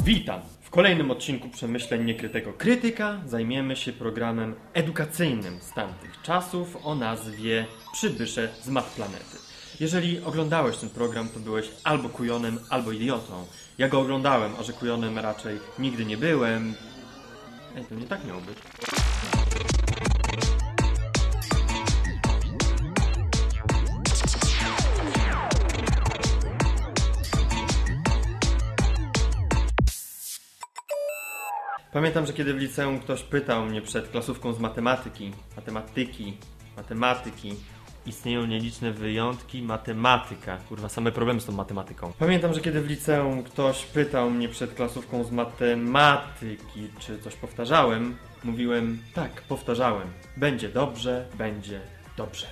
Witam! W kolejnym odcinku Przemyśleń Niekrytego Krytyka zajmiemy się programem edukacyjnym z tamtych czasów o nazwie Przybysze z Matplanety. Jeżeli oglądałeś ten program, to byłeś albo kujonem, albo idiotą. Ja go oglądałem, a że kujonem raczej nigdy nie byłem. To nie tak miało być. Pamiętam, że kiedy w liceum ktoś pytał mnie przed klasówką z matematyki, istnieją nieliczne wyjątki, matematyka. Kurwa, same problemy z tą matematyką. Pamiętam, że kiedy w liceum ktoś pytał mnie przed klasówką z matematyki, czy coś powtarzałem, mówiłem, tak, powtarzałem. Będzie dobrze, będzie dobrze.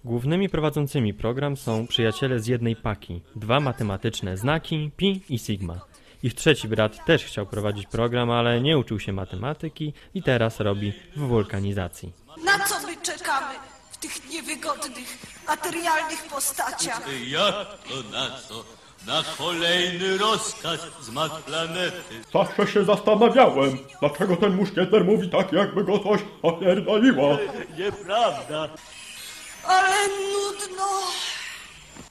Głównymi prowadzącymi program są przyjaciele z jednej paki. Dwa matematyczne znaki, pi i sigma. Ich trzeci brat też chciał prowadzić program, ale nie uczył się matematyki i teraz robi w wulkanizacji. Na co my czekamy w tych niewygodnych, materialnych postaciach? Jak to na co? Na kolejny rozkaz z Matplanety. Zawsze się zastanawiałem, dlaczego ten muszkieter mówi tak, jakby go coś opierdoliło. Nieprawda. Ale nudno.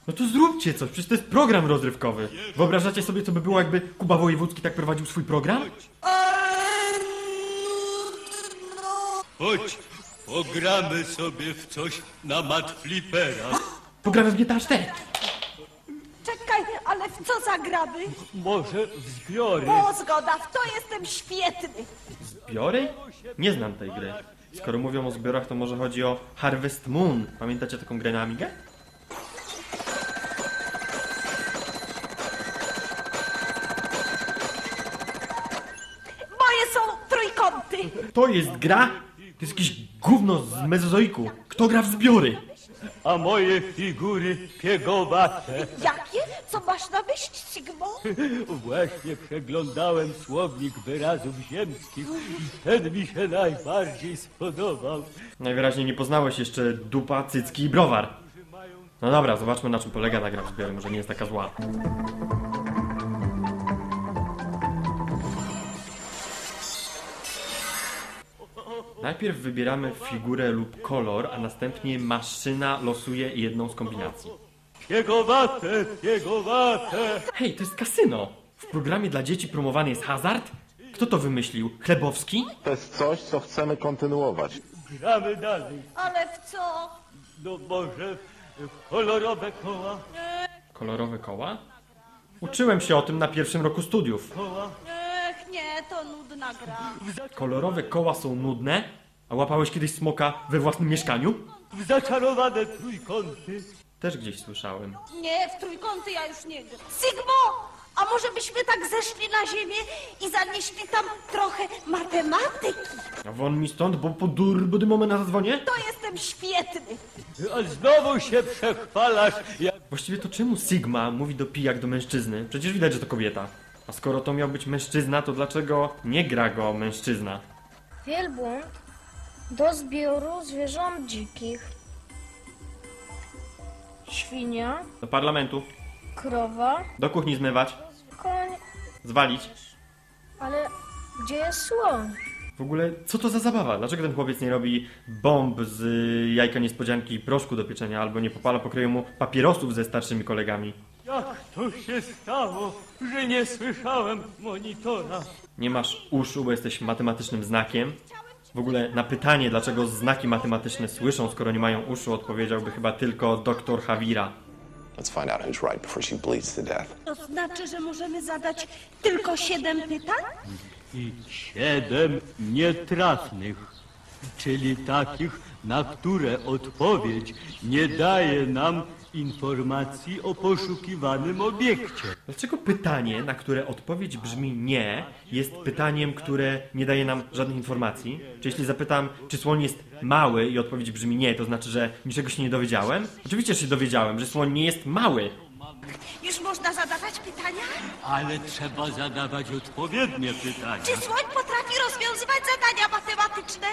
No to zróbcie coś, przecież to jest program rozrywkowy. Wyobrażacie sobie, co by było, jakby Kuba Wojewódzki tak prowadził swój program? Ale nudno. Chodź, pogramy sobie w coś na Matflipera. Pogramy w GTA 4. Czekaj, ale w co zagramy? Może w zbiory. O, zgoda, w to jestem świetny. Zbiory? Nie znam tej gry. Skoro mówią o zbiorach, to może chodzi o Harvest Moon. Pamiętacie taką grę na Amigę? Moje są trójkąty. To jest gra? To jest jakieś gówno z mezozoiku. Kto gra w zbiory? A moje figury piegowate. Jakie? Co masz na myśli, Sigmo? Właśnie przeglądałem słownik wyrazów ziemskich i ten mi się najbardziej spodobał. Najwyraźniej nie poznałeś jeszcze dupa, cycki i browar. No dobra, zobaczmy, na czym polega ta gra w zbiory. Może nie jest taka zła. Najpierw wybieramy figurę lub kolor, a następnie maszyna losuje jedną z kombinacji. Piegowate, piegowate. Hej, to jest kasyno! W programie dla dzieci promowany jest hazard? Kto to wymyślił? Chlebowski? To jest coś, co chcemy kontynuować. Gramy dalej. Ale w co? No może w kolorowe koła. Kolorowe koła? Uczyłem się o tym na pierwszym roku studiów. Nie, to nudna gra. Kolorowe koła są nudne? A łapałeś kiedyś smoka we własnym mieszkaniu? W zaczarowane trójkąty. Też gdzieś słyszałem. Nie, w trójkąty ja już nie gram. Sigmo! A może byśmy tak zeszli na ziemię i zanieśli tam trochę matematyki? A won mi stąd, bo po moment na zadzwonię? To jestem świetny. A znowu się przechwalasz jak... Właściwie to czemu Sigma mówi do Pi jak do mężczyzny? Przecież widać, że to kobieta. A skoro to miał być mężczyzna, to dlaczego nie gra go mężczyzna? Wielbłąd do zbioru zwierząt dzikich. Świnia, Do parlamentu. krowa, Do kuchni zmywać. koń. Zwalić. Ale gdzie jest słoń? W ogóle, co to za zabawa? Dlaczego ten chłopiec nie robi bomb z jajka niespodzianki i proszku do pieczenia, albo nie popala pokroju mu papierosów ze starszymi kolegami? Jak to się stało, że nie słyszałem monitora? Nie masz uszu, bo jesteś matematycznym znakiem? W ogóle na pytanie, dlaczego znaki matematyczne słyszą, skoro nie mają uszu, odpowiedziałby chyba tylko doktor Hawira. Let's find out who's right before she bleeds to death. To znaczy, że możemy zadać tylko 7 pytań? I 7 nietrafnych, czyli takich, na które odpowiedź nie daje nam informacji o poszukiwanym obiekcie. Dlaczego pytanie, na które odpowiedź brzmi nie, jest pytaniem, które nie daje nam żadnych informacji? Czy jeśli zapytam, czy słoń jest mały i odpowiedź brzmi nie, to znaczy, że niczego się nie dowiedziałem? Oczywiście, że się dowiedziałem, że słoń nie jest mały. Już można zadawać pytania? Ale trzeba zadawać odpowiednie pytania. Czy słoń potrafi rozwiązywać zadania matematyczne?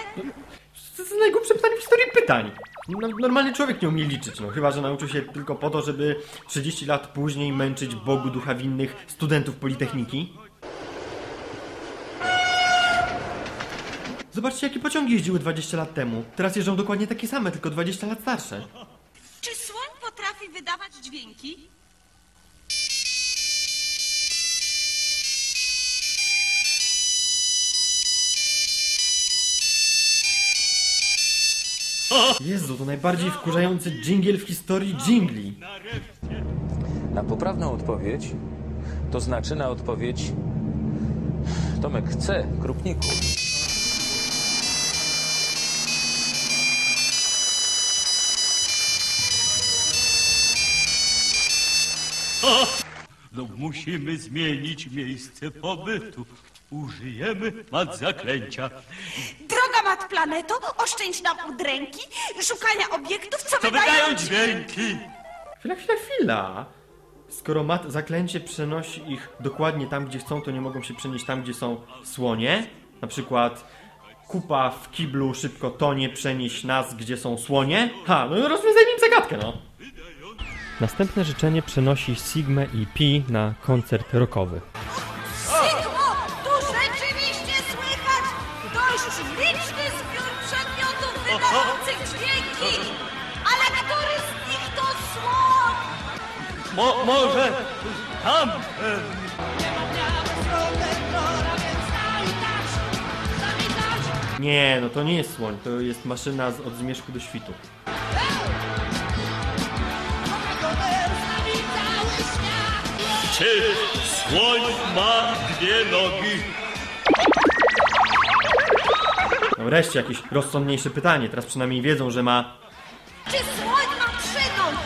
To jest najgłupsze pytanie w historii pytań. Normalny człowiek nie umie liczyć, no chyba że nauczył się tylko po to, żeby 30 lat później męczyć Bogu ducha winnych studentów Politechniki. Zobaczcie, jakie pociągi jeździły 20 lat temu. Teraz jeżdżą dokładnie takie same, tylko 20 lat starsze. Czy słoń potrafi wydawać dźwięki? Jezu, to najbardziej wkurzający dżingiel w historii dżingli. Na poprawną odpowiedź, to znaczy na odpowiedź Tomek C. Krupniku. No musimy zmienić miejsce pobytu. Użyjemy mat zaklęcia. Droga Mat Planeto, oszczędź nam udręki, szukania obiektów, co To wydają dźwięki. Chwila. Skoro mat zaklęcie przenosi ich dokładnie tam, gdzie chcą, to nie mogą się przenieść tam, gdzie są słonie. Na przykład kupa w kiblu szybko tonie, przenieść nas, gdzie są słonie. Ha, no rozwiązajmy im zagadkę, no. Następne życzenie przenosi Sigmę i Pi na koncert rockowy. Sigmo, tu rzeczywiście słychać dość liczny zbiór przedmiotów wydających dźwięki. Ale który z nich to słoń? Może tam. Nie, no to nie jest słoń, to jest maszyna od zmierzchu do świtu. Czy słoń ma dwie nogi? No wreszcie jakieś rozsądniejsze pytanie, teraz przynajmniej wiedzą, że ma... Czy słoń ma 3 nogi?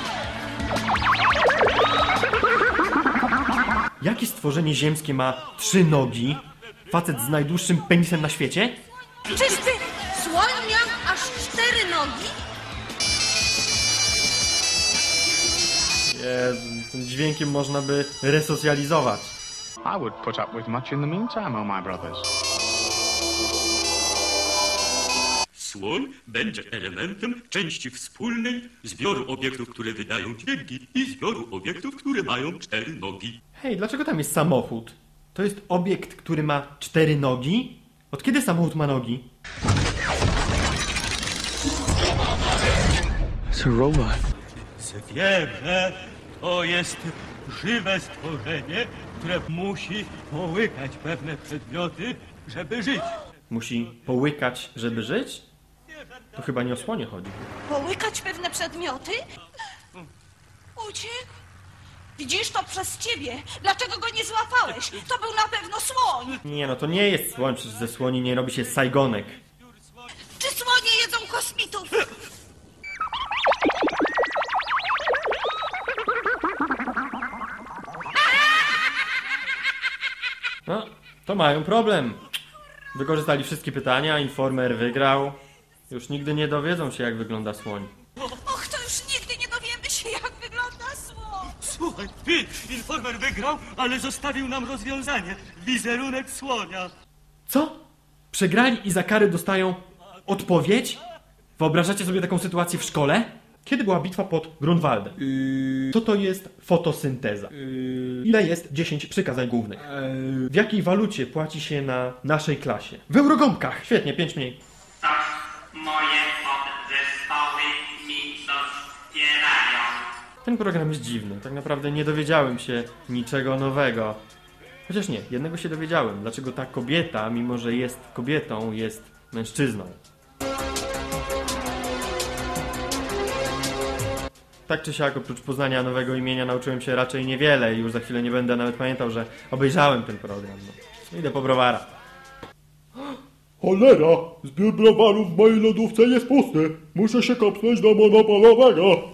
Jakie stworzenie ziemskie ma 3 nogi? Facet z najdłuższym penisem na świecie? Czyżby słoń miał aż 4 nogi? Jezu, tym dźwiękiem można by resocjalizować. I would put up with much in the meantime, oh my brothers. Słoń będzie elementem części wspólnej zbioru obiektów, które wydają dźwięki i zbioru obiektów, które mają 4 nogi. Hej, dlaczego tam jest samochód? To jest obiekt, który ma 4 nogi? Od kiedy samochód ma nogi? It's a robot. Zwierzę to jest żywe stworzenie, które musi połykać pewne przedmioty, żeby żyć. Musi połykać, żeby żyć? To chyba nie o słonie chodzi. Połykać pewne przedmioty? Uciekł? Widzisz, to przez ciebie. Dlaczego go nie złapałeś? To był na pewno słoń. Nie, no to nie jest słoń, przecież ze słoni nie robi się sajgonek. Czy słonie jedzą kosmitów? No, to mają problem. Wykorzystali wszystkie pytania, informer wygrał. Już nigdy nie dowiedzą się, jak wygląda słoń. Och, to już nigdy nie dowiemy się, jak wygląda słoń. Słuchaj, informer wygrał, ale zostawił nam rozwiązanie. Wizerunek słonia. Co? Przegrali i za kary dostają odpowiedź? Wyobrażacie sobie taką sytuację w szkole? Kiedy była bitwa pod Grunwaldem? Co to jest fotosynteza? Ile jest 10 przykazań głównych? W jakiej walucie płaci się na naszej klasie? W eurogąbkach! Świetnie, 5 mniej. Moje podzespoły mi dospierają. Ten program jest dziwny. Tak naprawdę nie dowiedziałem się niczego nowego. Chociaż nie, jednego się dowiedziałem. Dlaczego ta kobieta, mimo że jest kobietą, jest mężczyzną. Tak czy siak, oprócz poznania nowego imienia nauczyłem się raczej niewiele i już za chwilę nie będę nawet pamiętał, że obejrzałem ten program. No. Idę po browara. Cholera! Zbiór browarów w mojej lodówce jest pusty. Muszę się kopnąć do monopolowego.